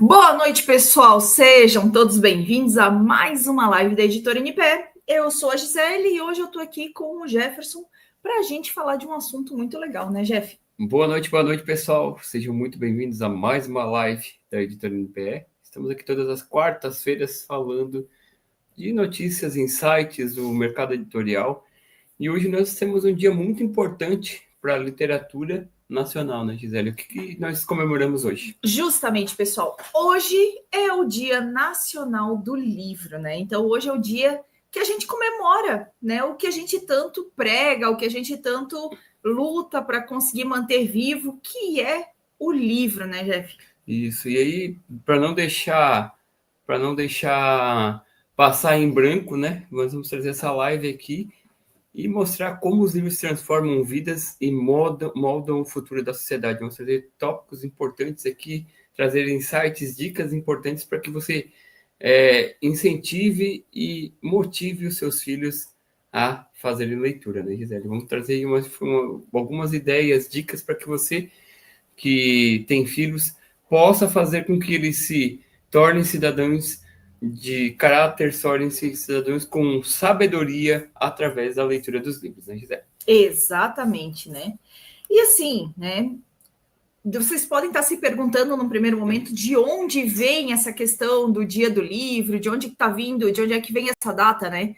Boa noite, pessoal. Sejam todos bem-vindos a mais uma live da Editora NP. Eu sou a Gisele e hoje eu estou aqui com o Jefferson para a gente falar de um assunto muito legal, né, Jeff? Boa noite, pessoal. Sejam muito bem-vindos a mais uma live da Editora NPE. Estamos aqui todas as quartas-feiras falando de notícias, insights do mercado editorial. E hoje nós temos um dia muito importante para a literatura nacional, né, Gisele? O que nós comemoramos hoje? Justamente, pessoal, hoje é o Dia Nacional do Livro, né? Então, hoje é o dia que a gente comemora, né? O que a gente tanto prega, o que a gente tanto luta para conseguir manter vivo, que é o livro, né, Jeff? Isso. E aí, para não deixar passar em branco, né? Nós vamos trazer essa live aqui e mostrar como os livros transformam vidas e moldam o futuro da sociedade. Vamos trazer tópicos importantes aqui, trazer insights, dicas importantes para que você incentive e motive os seus filhos a fazerem leitura, né, Gisele? Vamos trazer algumas ideias, dicas para que você que tem filhos possa fazer com que eles se tornem cidadãos de caráter, tornem-se cidadãos com sabedoria através da leitura dos livros, né, Gisele? Exatamente, né? E assim, né? Vocês podem estar se perguntando num primeiro momento de onde vem essa questão do Dia do Livro, de onde está vindo, de onde é que vem essa data, né?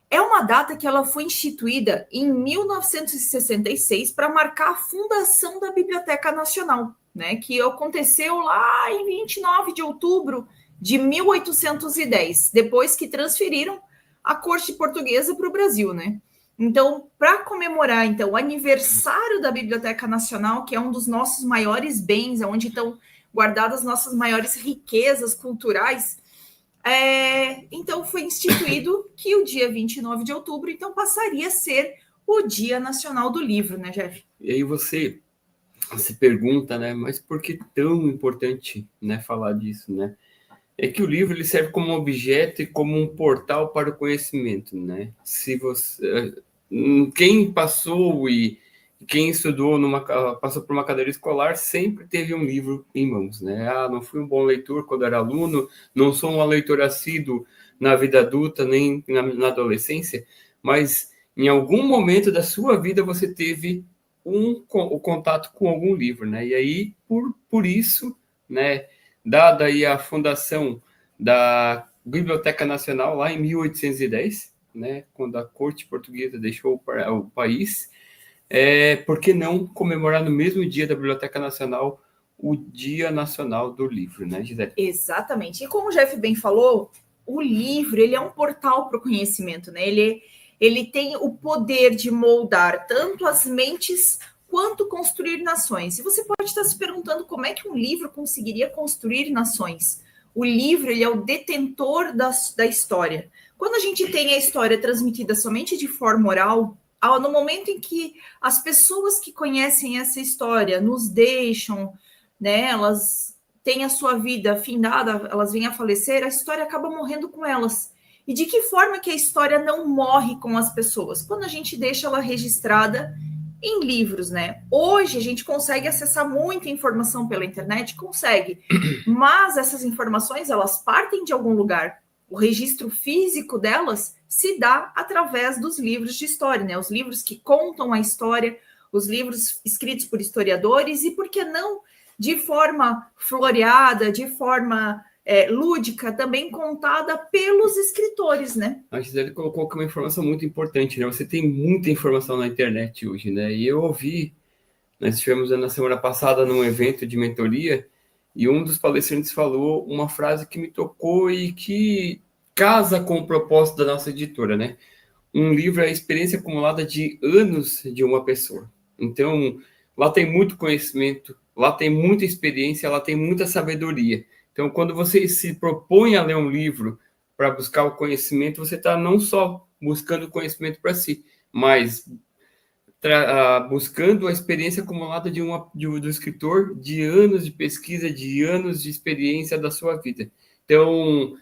É uma data que ela foi instituída em 1966 para marcar a fundação da Biblioteca Nacional, né? Que aconteceu lá em 29 de outubro de 1810, depois que transferiram a corte portuguesa para o Brasil, né? Então, para comemorar o aniversário da Biblioteca Nacional, que é um dos nossos maiores bens, onde estão guardadas nossas maiores riquezas culturais, então foi instituído que o dia 29 de outubro então passaria a ser o Dia Nacional do Livro, né, Jeff? E aí você se pergunta, né, mas por que tão importante, né, falar disso, né? É que o livro ele serve como objeto e como um portal para o conhecimento, né? Se você, quem passou e quem estudou passou por uma cadeira escolar sempre teve um livro em mãos, né? Ah, não fui um bom leitor quando era aluno, não sou um leitor assíduo na vida adulta nem na adolescência, mas em algum momento da sua vida você teve o contato com algum livro, né? E aí por isso, né? Dada aí a fundação da Biblioteca Nacional lá em 1810, né, quando a corte portuguesa deixou o país, por que não comemorar no mesmo dia da Biblioteca Nacional o Dia Nacional do Livro, né, Gisele? Exatamente. E como o Jeff bem falou, o livro ele é um portal para o conhecimento, né? Ele tem o poder de moldar tanto as mentes quanto construir nações. E você pode estar se perguntando como é que um livro conseguiria construir nações. O livro ele é o detentor da história. Quando a gente tem a história transmitida somente de forma oral, no momento em que as pessoas que conhecem essa história nos deixam, né, elas têm a sua vida findada, elas vêm a falecer, a história acaba morrendo com elas. E de que forma que a história não morre com as pessoas? Quando a gente deixa ela registrada em livros, né? Hoje a gente consegue acessar muita informação pela internet, consegue, mas essas informações elas partem de algum lugar. O registro físico delas se dá através dos livros de história, né? Os livros que contam a história, os livros escritos por historiadores e, por que não, de forma floreada, de forma lúdica, também contada pelos escritores, né? A Gisele colocou uma informação muito importante, né? Você tem muita informação na internet hoje, né? E eu ouvi, nós estivemos na semana passada num evento de mentoria e um dos palestrantes falou uma frase que me tocou e que casa com o propósito da nossa editora, né? Um livro é a experiência acumulada de anos de uma pessoa. Então, lá tem muito conhecimento, lá tem muita experiência, lá tem muita sabedoria. Então, quando você se propõe a ler um livro para buscar o conhecimento, você está não só buscando conhecimento para si, mas buscando a experiência acumulada do escritor, de anos de pesquisa, de anos de experiência da sua vida. Então,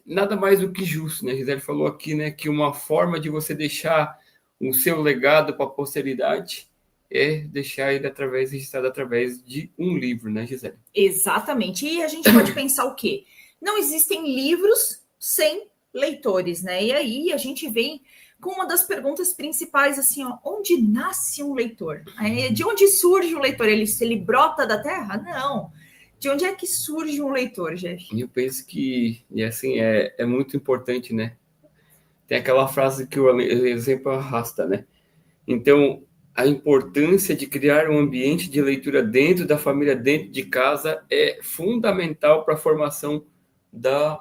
nada mais do que justo, né? Gisele falou aqui, né, que uma forma de você deixar o seu legado para a posteridade é deixar ele registrado através de um livro, né, Gisele? Exatamente. E a gente pode pensar o quê? Não existem livros sem leitores, né? E aí a gente vem com uma das perguntas principais, assim, ó, onde nasce um leitor? De onde surge o leitor? Ele brota da terra? Não. De onde é que surge um leitor, Jeff? Eu penso que, e assim, é muito importante, né? Tem aquela frase que o exemplo arrasta, né? Então, a importância de criar um ambiente de leitura dentro da família, dentro de casa, é fundamental para a formação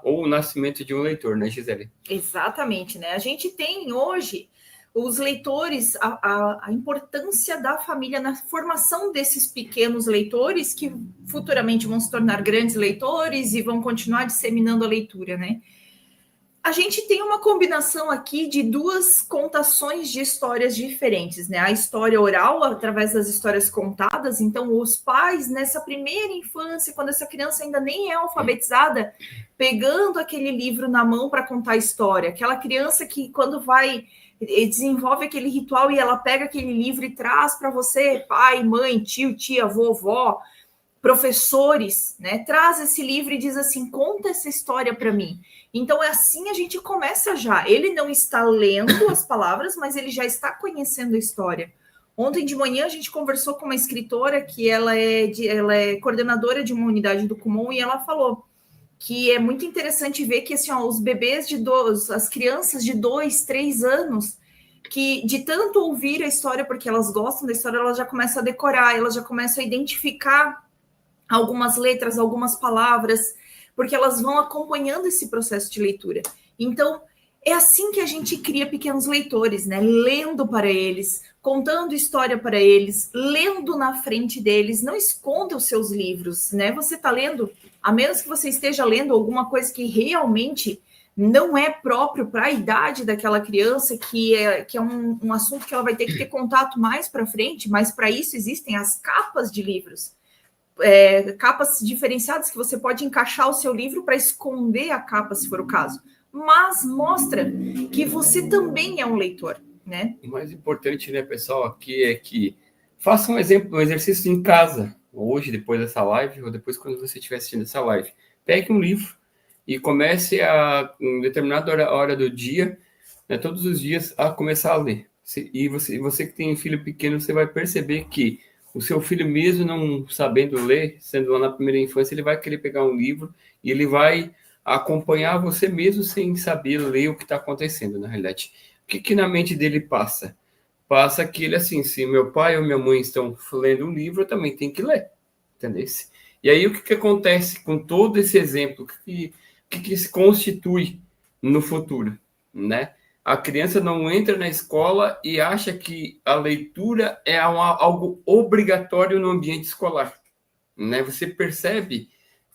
ou o nascimento de um leitor, né, Gisele? Exatamente, né? A gente tem hoje os leitores, a importância da família na formação desses pequenos leitores que futuramente vão se tornar grandes leitores e vão continuar disseminando a leitura, né? A gente tem uma combinação aqui de duas contações de histórias diferentes, né? A história oral, através das histórias contadas. Então, os pais, nessa primeira infância, quando essa criança ainda nem é alfabetizada, pegando aquele livro na mão para contar a história. Aquela criança que, quando vai, desenvolve aquele ritual e ela pega aquele livro e traz para você, pai, mãe, tio, tia, vovó, professores, né? Traz esse livro e diz assim: conta essa história para mim. Então é assim a gente começa já. Ele não está lendo as palavras, mas ele já está conhecendo a história. Ontem de manhã a gente conversou com uma escritora que ela é coordenadora de uma unidade do Kumon e ela falou que é muito interessante ver que assim, ó, os bebês as crianças de 2, 3 anos, que de tanto ouvir a história, porque elas gostam da história, elas já começam a decorar, elas já começam a identificar algumas letras, algumas palavras, porque elas vão acompanhando esse processo de leitura. Então, é assim que a gente cria pequenos leitores, né? Lendo para eles, contando história para eles, lendo na frente deles. Não esconda os seus livros, né? Você está lendo, a menos que você esteja lendo alguma coisa que realmente não é próprio para a idade daquela criança, que é um assunto que ela vai ter que ter contato mais para frente, mas para isso existem as capas de livros. Capas diferenciadas que você pode encaixar o seu livro para esconder a capa, se for o caso. Mas mostra que você também é um leitor, né? O mais importante, né, pessoal, aqui é que faça um exercício em casa, hoje, depois dessa live, ou depois quando você estiver assistindo essa live. Pegue um livro e comece em determinada hora do dia, né, todos os dias, a começar a ler. E você que tem um filho pequeno, você vai perceber que o seu filho, mesmo não sabendo ler, sendo lá na primeira infância, ele vai querer pegar um livro e ele vai acompanhar você mesmo sem saber ler o que está acontecendo, na realidade. O que na mente dele passa? Passa que ele, assim, se meu pai ou minha mãe estão lendo um livro, eu também tenho que ler, entendeu? E aí, o que acontece com todo esse exemplo? O que se constitui no futuro, né? A criança não entra na escola e acha que a leitura é algo obrigatório no ambiente escolar, né? Você percebe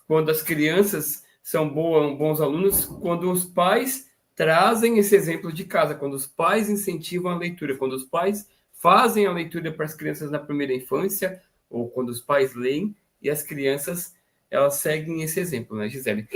quando as crianças são bons alunos, quando os pais trazem esse exemplo de casa, quando os pais incentivam a leitura, quando os pais fazem a leitura para as crianças na primeira infância, ou quando os pais leem e as crianças elas seguem esse exemplo, né, Gisele?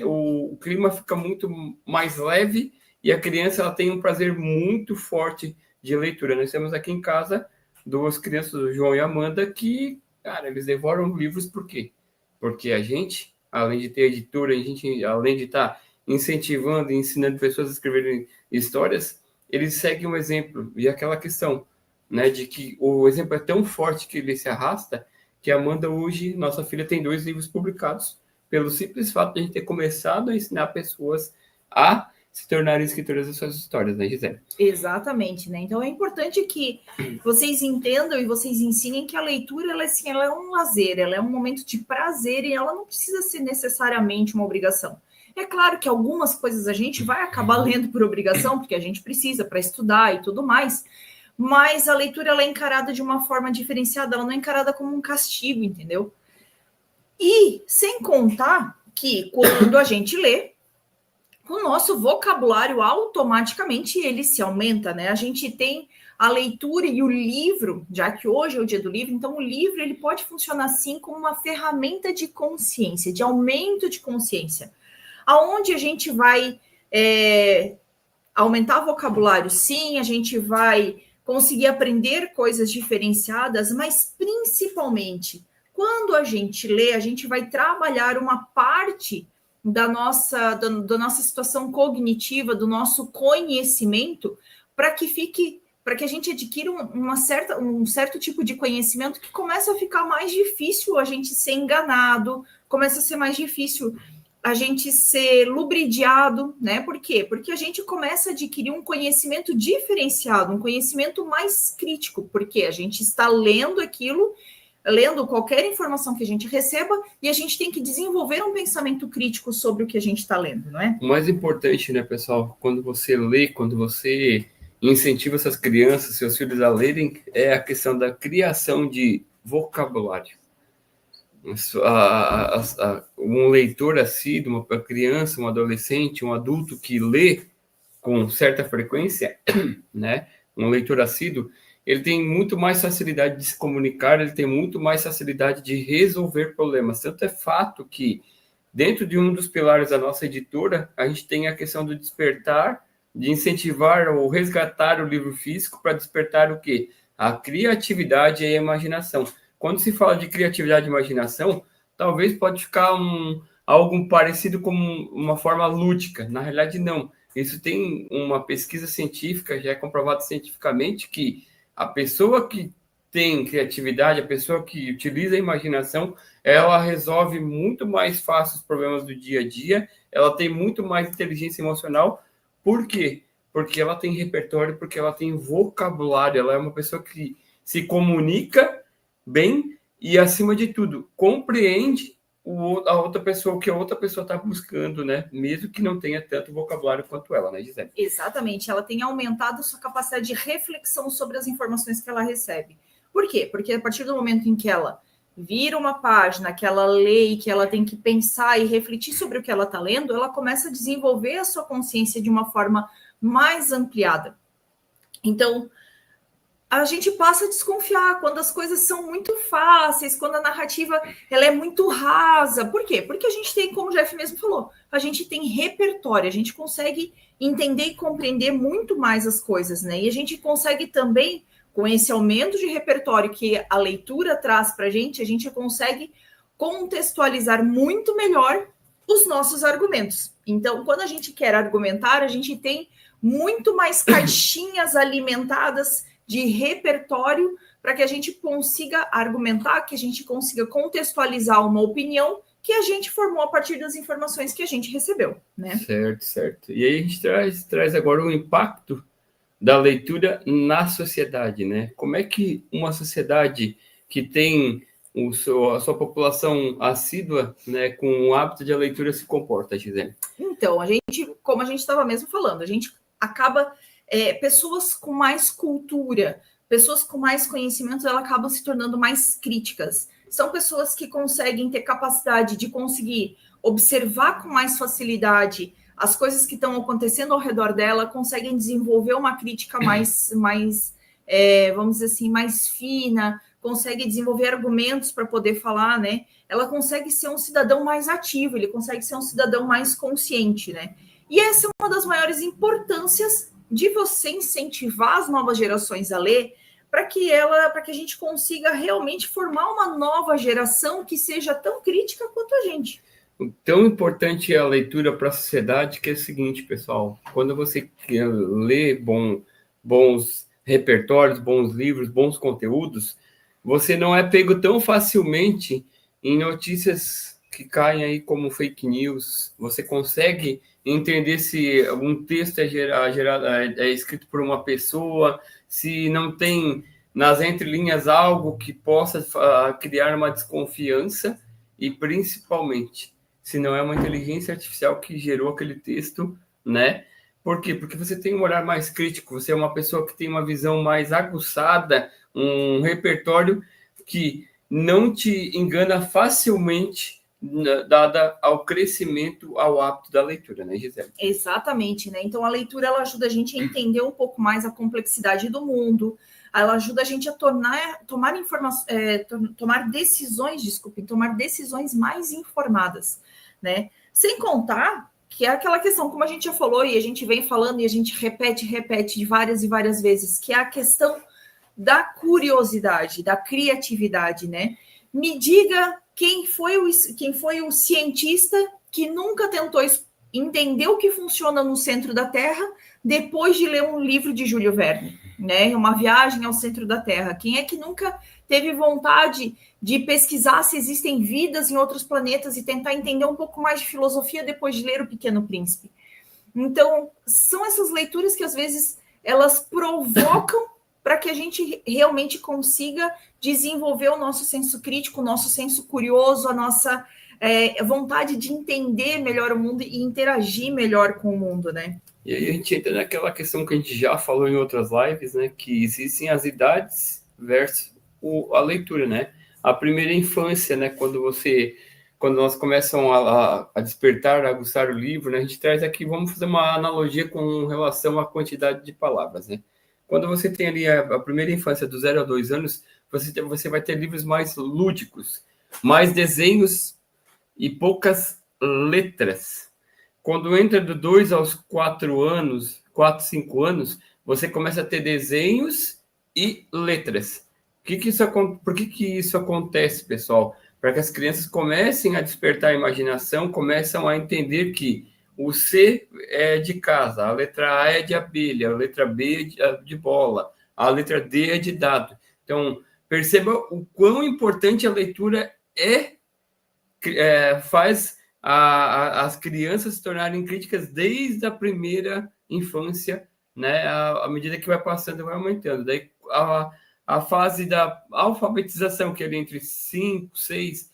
O clima fica muito mais leve e a criança ela tem um prazer muito forte de leitura. Nós temos aqui em casa 2 crianças, o João e a Amanda, que, cara, eles devoram livros por quê? Porque a gente, além de ter editora, a gente, além de estar incentivando e ensinando pessoas a escreverem histórias, eles seguem um exemplo. E aquela questão, né, de que o exemplo é tão forte que ele se arrasta, que a Amanda hoje, nossa filha, tem 2 livros publicados, pelo simples fato de a gente ter começado a ensinar pessoas a se tornarem escritoras das suas histórias, né, Gisele? Exatamente, né? Então é importante que vocês entendam e vocês ensinem que a leitura ela é um lazer, ela é um momento de prazer e ela não precisa ser necessariamente uma obrigação. É claro que algumas coisas a gente vai acabar lendo por obrigação, porque a gente precisa para estudar e tudo mais, mas a leitura ela é encarada de uma forma diferenciada, ela não é encarada como um castigo, entendeu? E sem contar que quando a gente lê, o nosso vocabulário automaticamente ele se aumenta, né? A gente tem a leitura e o livro, já que hoje é o dia do livro, então o livro ele pode funcionar assim como uma ferramenta de consciência, de aumento de consciência, aonde a gente vai aumentar o vocabulário, sim, a gente vai conseguir aprender coisas diferenciadas, mas principalmente, quando a gente lê, a gente vai trabalhar uma parte da nossa situação cognitiva, do nosso conhecimento, para que a gente adquira um certo tipo de conhecimento que começa a ficar mais difícil a gente ser enganado, começa a ser mais difícil a gente ser lubridiado, né? Por quê? Porque a gente começa a adquirir um conhecimento diferenciado, um conhecimento mais crítico, porque a gente está lendo aquilo, lendo qualquer informação que a gente receba, e a gente tem que desenvolver um pensamento crítico sobre o que a gente está lendo, não é? O mais importante, né, pessoal, quando você lê, quando você incentiva essas crianças, seus filhos a lerem, é a questão da criação de vocabulário. Um leitor assíduo, uma criança, um adolescente, um adulto que lê com certa frequência, né, um leitor assíduo, ele tem muito mais facilidade de se comunicar, ele tem muito mais facilidade de resolver problemas. Tanto é fato que, dentro de um dos pilares da nossa editora, a gente tem a questão do despertar, de incentivar ou resgatar o livro físico para despertar o quê? A criatividade e a imaginação. Quando se fala de criatividade e imaginação, talvez pode ficar algo parecido com uma forma lúdica. Na realidade, não. Isso tem uma pesquisa científica, já é comprovado cientificamente que a pessoa que tem criatividade, a pessoa que utiliza a imaginação, ela resolve muito mais fácil os problemas do dia a dia, ela tem muito mais inteligência emocional. Por quê? Porque ela tem repertório, porque ela tem vocabulário, ela é uma pessoa que se comunica bem e, acima de tudo, compreende a outra pessoa, o que a outra pessoa está buscando, né? Mesmo que não tenha tanto vocabulário quanto ela, né, Gisele? Exatamente, ela tem aumentado a sua capacidade de reflexão sobre as informações que ela recebe. Por quê? Porque a partir do momento em que ela vira uma página, que ela lê e que ela tem que pensar e refletir sobre o que ela está lendo, ela começa a desenvolver a sua consciência de uma forma mais ampliada. Então, a gente passa a desconfiar quando as coisas são muito fáceis, quando a narrativa ela é muito rasa. Por quê? Porque a gente tem, como o Jeff mesmo falou, a gente tem repertório, a gente consegue entender e compreender muito mais as coisas, né? E a gente consegue também, com esse aumento de repertório que a leitura traz para a gente consegue contextualizar muito melhor os nossos argumentos. Então, quando a gente quer argumentar, a gente tem muito mais caixinhas alimentadas de repertório para que a gente consiga argumentar, que a gente consiga contextualizar uma opinião que a gente formou a partir das informações que a gente recebeu, né? Certo, certo. E aí a gente traz agora o impacto da leitura na sociedade, né? Como é que uma sociedade que tem a sua população assídua, né, com o hábito de leitura se comporta, Gisele? Então, como a gente estava mesmo falando, a gente acaba... pessoas com mais cultura, pessoas com mais conhecimento, elas acabam se tornando mais críticas. São pessoas que conseguem ter capacidade de conseguir observar com mais facilidade as coisas que estão acontecendo ao redor dela, conseguem desenvolver uma crítica mais vamos dizer assim, mais fina, consegue desenvolver argumentos para poder falar, né? Ela consegue ser um cidadão mais ativo, ele consegue ser um cidadão mais consciente, né? E essa é uma das maiores importâncias de você incentivar as novas gerações a ler, para que a gente consiga realmente formar uma nova geração que seja tão crítica quanto a gente. Tão importante é a leitura para a sociedade que é o seguinte, pessoal, quando você lê bons repertórios, bons livros, bons conteúdos, você não é pego tão facilmente em notícias que caem aí como fake news. Você consegue entender se um texto é escrito por uma pessoa, se não tem nas entrelinhas algo que possa criar uma desconfiança e, principalmente, se não é uma inteligência artificial que gerou aquele texto, né? Por quê? Porque você tem um olhar mais crítico, você é uma pessoa que tem uma visão mais aguçada, um repertório que não te engana facilmente, dada ao crescimento, ao hábito da leitura, né, Gisele? Exatamente, né? Então a leitura ela ajuda a gente a entender um pouco mais a complexidade do mundo, ela ajuda a gente a tomar decisões mais informadas, né? Sem contar que é aquela questão, como a gente já falou, e a gente vem falando, e a gente repete várias e várias vezes, que é a questão da curiosidade, da criatividade, né? Me diga quem foi o cientista que nunca tentou entender o que funciona no centro da Terra depois de ler um livro de Júlio Verne, né? Uma viagem ao centro da Terra. Quem é que nunca teve vontade de pesquisar se existem vidas em outros planetas e tentar entender um pouco mais de filosofia depois de ler O Pequeno Príncipe? Então, são essas leituras que às vezes elas provocam para que a gente realmente consiga desenvolver o nosso senso crítico, o nosso senso curioso, a nossa vontade de entender melhor o mundo e interagir melhor com o mundo, né? E aí a gente entra naquela questão que a gente já falou em outras lives, né? Que existem as idades versus a leitura, né? A primeira infância, né? Quando nós começamos a despertar, a gostar do livro, né? A gente traz aqui, vamos fazer uma analogia com relação à quantidade de palavras, né? Quando você tem ali a primeira infância, do 0 a 2 anos, você vai ter livros mais lúdicos, mais desenhos e poucas letras. Quando entra do 2 aos 4 anos, 4, 5 anos, você começa a ter desenhos e letras. Por que isso acontece, pessoal? Para que as crianças comecem a despertar a imaginação, começam a entender que o C é de casa, a letra A é de abelha, a letra B é de bola, a letra D é de dado. Então, perceba o quão importante a leitura faz as crianças se tornarem críticas desde a primeira infância, né? À medida que vai passando, vai aumentando. Daí a fase da alfabetização, que é entre 5, 6,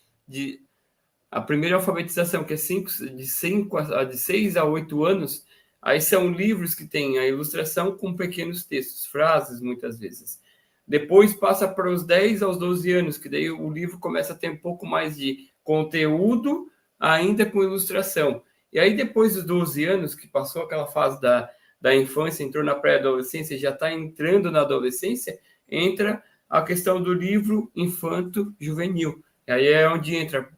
a primeira alfabetização, que é de 6 a 8 anos, aí são livros que têm a ilustração com pequenos textos, frases, muitas vezes. Depois passa para os 10 aos 12 anos, que daí o livro começa a ter um pouco mais de conteúdo, ainda com ilustração. E aí, depois dos 12 anos, que passou aquela fase da infância, entrou na pré-adolescência, já está entrando na adolescência, entra a questão do livro infanto-juvenil. E aí é onde entra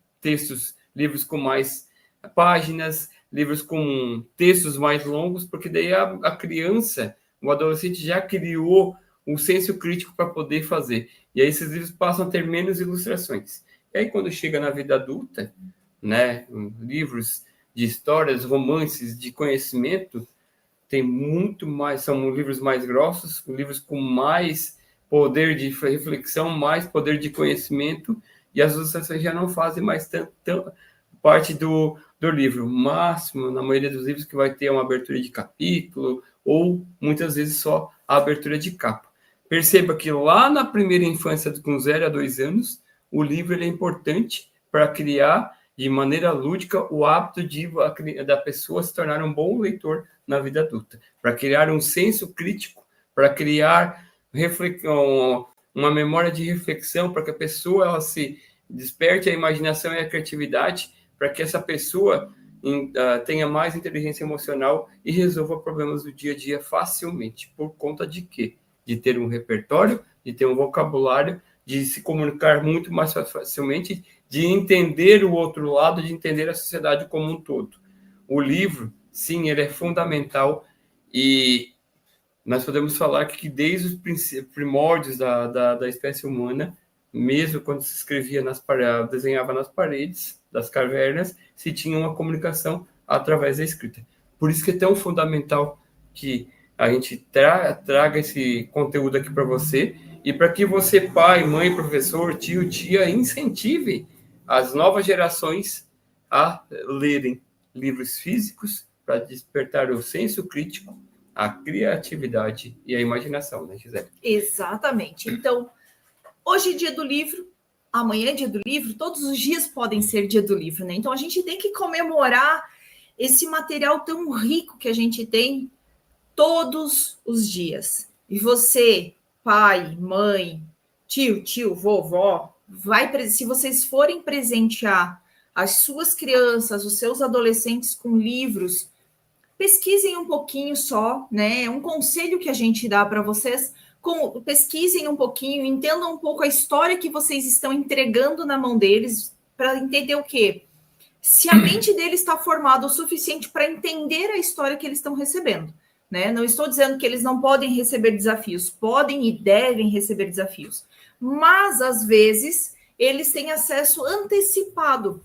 livros com mais páginas, livros com textos mais longos, porque daí a criança, o adolescente já criou um senso crítico para poder fazer. E aí esses livros passam a ter menos ilustrações. E aí, quando chega na vida adulta, né, livros de histórias, romances de conhecimento, tem muito mais, são livros mais grossos, livros com mais poder de reflexão, mais poder de conhecimento, e as ilustrações já não fazem mais tão parte do livro. O máximo, na maioria dos livros, que vai ter uma abertura de capítulo, ou muitas vezes só a abertura de capa. Perceba que lá na primeira infância, com 0 a 2 anos, o livro ele é importante para criar, de maneira lúdica, o hábito da pessoa se tornar um bom leitor na vida adulta, para criar um senso crítico, para criar uma memória de reflexão, para que a pessoa ela se desperte a imaginação e a criatividade, para que essa pessoa tenha mais inteligência emocional e resolva problemas do dia a dia facilmente. Por conta de quê? De ter um repertório, de ter um vocabulário, de se comunicar muito mais facilmente, de entender o outro lado, de entender a sociedade como um todo. O livro, sim, ele é fundamental, e nós podemos falar que desde os primórdios da espécie humana, mesmo quando se escrevia desenhava nas paredes das cavernas, se tinha uma comunicação através da escrita. Por isso que é tão fundamental que a gente traga esse conteúdo aqui para você, e para que você, pai, mãe, professor, tio, tia, incentive as novas gerações a lerem livros físicos para despertar o senso crítico, a criatividade e a imaginação, né, Gisele? Exatamente. Então, hoje é dia do livro, amanhã é dia do livro, todos os dias podem ser dia do livro, né? Então, a gente tem que comemorar esse material tão rico que a gente tem todos os dias. E você, pai, mãe, tio, vovó, se vocês forem presentear as suas crianças, os seus adolescentes com livros, pesquisem um pouquinho só, né? É um conselho que a gente dá para vocês. Pesquisem um pouquinho, entendam um pouco a história que vocês estão entregando na mão deles, para entender o quê? se a mente deles está formada o suficiente para entender a história que eles estão recebendo. Né? Não estou dizendo que eles não podem receber desafios, podem e devem receber desafios, mas às vezes eles têm acesso antecipado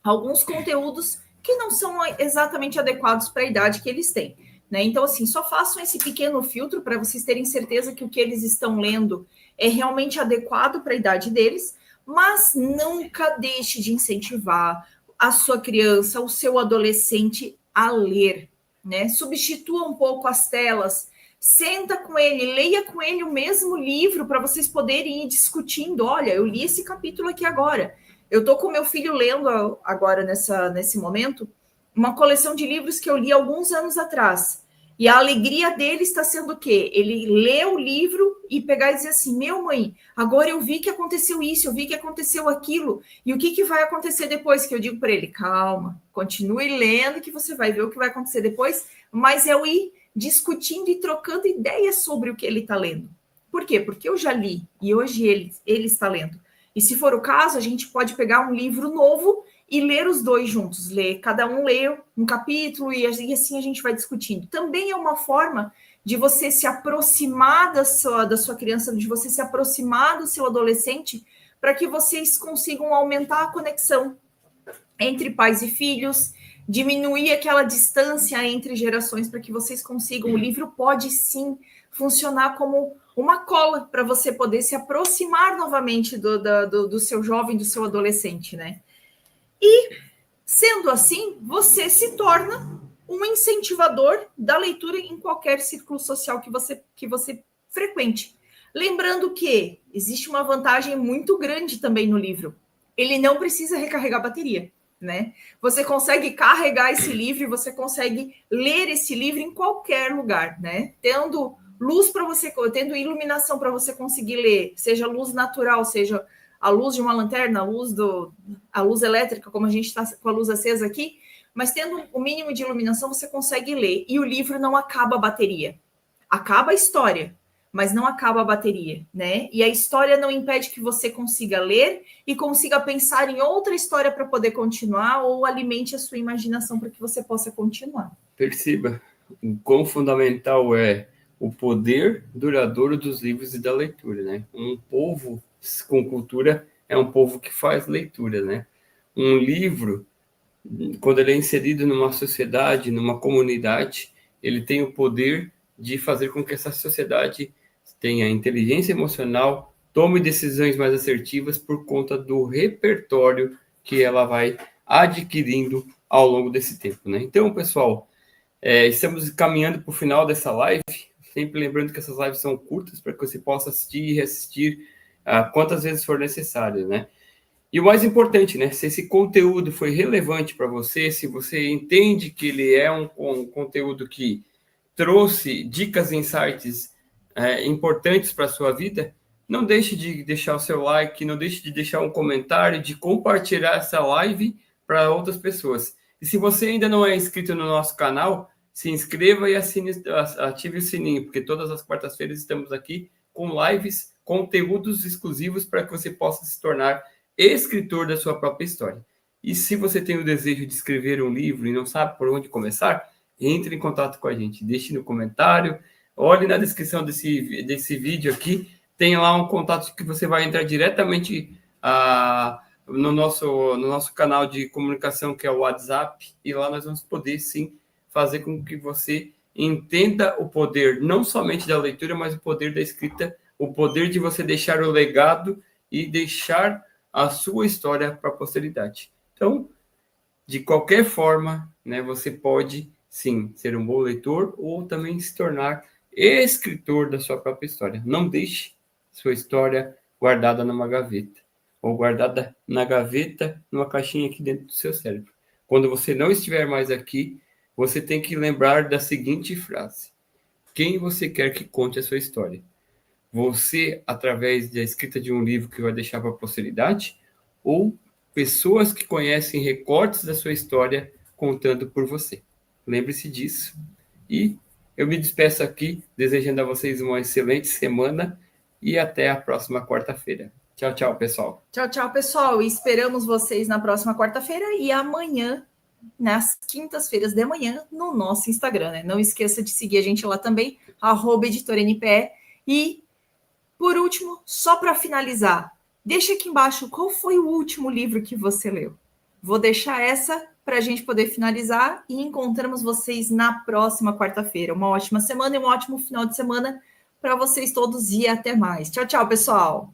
a alguns conteúdos que não são exatamente adequados para a idade que eles têm. Né? Então, assim, só façam esse pequeno filtro para vocês terem certeza que o que eles estão lendo é realmente adequado para a idade deles, mas nunca deixe de incentivar a sua criança, o seu adolescente a ler. Né? Substitua um pouco as telas, senta com ele, leia com ele o mesmo livro para vocês poderem ir discutindo. Olha, eu li esse capítulo aqui agora. Eu estou com meu filho lendo agora, nesse momento, uma coleção de livros que eu li alguns anos atrás. E a alegria dele está sendo o quê? Ele lê o livro e pegar e dizer assim, meu mãe, agora eu vi que aconteceu isso, eu vi que aconteceu aquilo, e o que vai acontecer depois? Que eu digo para ele, calma, continue lendo que você vai ver o que vai acontecer depois, mas eu ir discutindo e trocando ideias sobre o que ele está lendo. Por quê? Porque eu já li e hoje ele está lendo. E se for o caso, a gente pode pegar um livro novo e ler os dois juntos. Cada um lê um capítulo e assim a gente vai discutindo. Também é uma forma de você se aproximar da sua criança, de você se aproximar do seu adolescente, para que vocês consigam aumentar a conexão entre pais e filhos, diminuir aquela distância entre gerações, para que vocês consigam. O livro pode sim funcionar como uma cola para você poder se aproximar novamente do seu jovem, do seu adolescente, né? E, sendo assim, você se torna um incentivador da leitura em qualquer círculo social que você frequente. Lembrando que existe uma vantagem muito grande também no livro. Ele não precisa recarregar a bateria, né? Você consegue carregar esse livro e você consegue ler esse livro em qualquer lugar, né? Tendo luz para você, tendo iluminação para você conseguir ler, seja luz natural, seja a luz de uma lanterna, a luz elétrica, como a gente está com a luz acesa aqui, mas tendo o mínimo de iluminação, você consegue ler. E o livro não acaba a bateria. Acaba a história, mas não acaba a bateria, né? E a história não impede que você consiga ler e consiga pensar em outra história para poder continuar, ou alimente a sua imaginação para que você possa continuar. Perceba o quão fundamental é o poder duradouro dos livros e da leitura, né? Um povo com cultura é um povo que faz leitura, né? Um livro, quando ele é inserido numa sociedade, numa comunidade, ele tem o poder de fazer com que essa sociedade tenha inteligência emocional, tome decisões mais assertivas por conta do repertório que ela vai adquirindo ao longo desse tempo, né? Então, pessoal, estamos caminhando para o final dessa live, sempre lembrando que essas lives são curtas para que você possa assistir e reassistir quantas vezes for necessário, né? E o mais importante, né? Se esse conteúdo foi relevante para você, se você entende que ele é um conteúdo que trouxe dicas e insights importantes para a sua vida, não deixe de deixar o seu like, não deixe de deixar um comentário, de compartilhar essa live para outras pessoas. E se você ainda não é inscrito no nosso canal, se inscreva e ative o sininho, porque todas as quartas-feiras estamos aqui com lives, conteúdos exclusivos para que você possa se tornar escritor da sua própria história. E se você tem o desejo de escrever um livro e não sabe por onde começar, entre em contato com a gente, deixe no comentário, olhe na descrição desse vídeo aqui, tem lá um contato que você vai entrar diretamente no nosso canal de comunicação, que é o WhatsApp, e lá nós vamos poder, sim, fazer com que você entenda o poder, não somente da leitura, mas o poder da escrita, o poder de você deixar o legado e deixar a sua história para a posteridade. Então, de qualquer forma, né, você pode, sim, ser um bom leitor ou também se tornar escritor da sua própria história. Não deixe sua história guardada numa gaveta ou guardada na gaveta, numa caixinha aqui dentro do seu cérebro. Quando você não estiver mais aqui, você tem que lembrar da seguinte frase: quem você quer que conte a sua história? Você, através da escrita de um livro que vai deixar para a posteridade, ou pessoas que conhecem recortes da sua história contando por você? Lembre-se disso. E eu me despeço aqui, desejando a vocês uma excelente semana e até a próxima quarta-feira. Tchau, tchau, pessoal. Tchau, tchau, pessoal. Esperamos vocês na próxima quarta-feira e amanhã, nas quintas-feiras de manhã, no nosso Instagram, né? Não esqueça de seguir a gente lá também, @editoranpe. E, por último, só para finalizar, deixa aqui embaixo qual foi o último livro que você leu. Vou deixar essa para a gente poder finalizar e encontramos vocês na próxima quarta-feira. Uma ótima semana e um ótimo final de semana para vocês todos e até mais. Tchau, tchau, pessoal!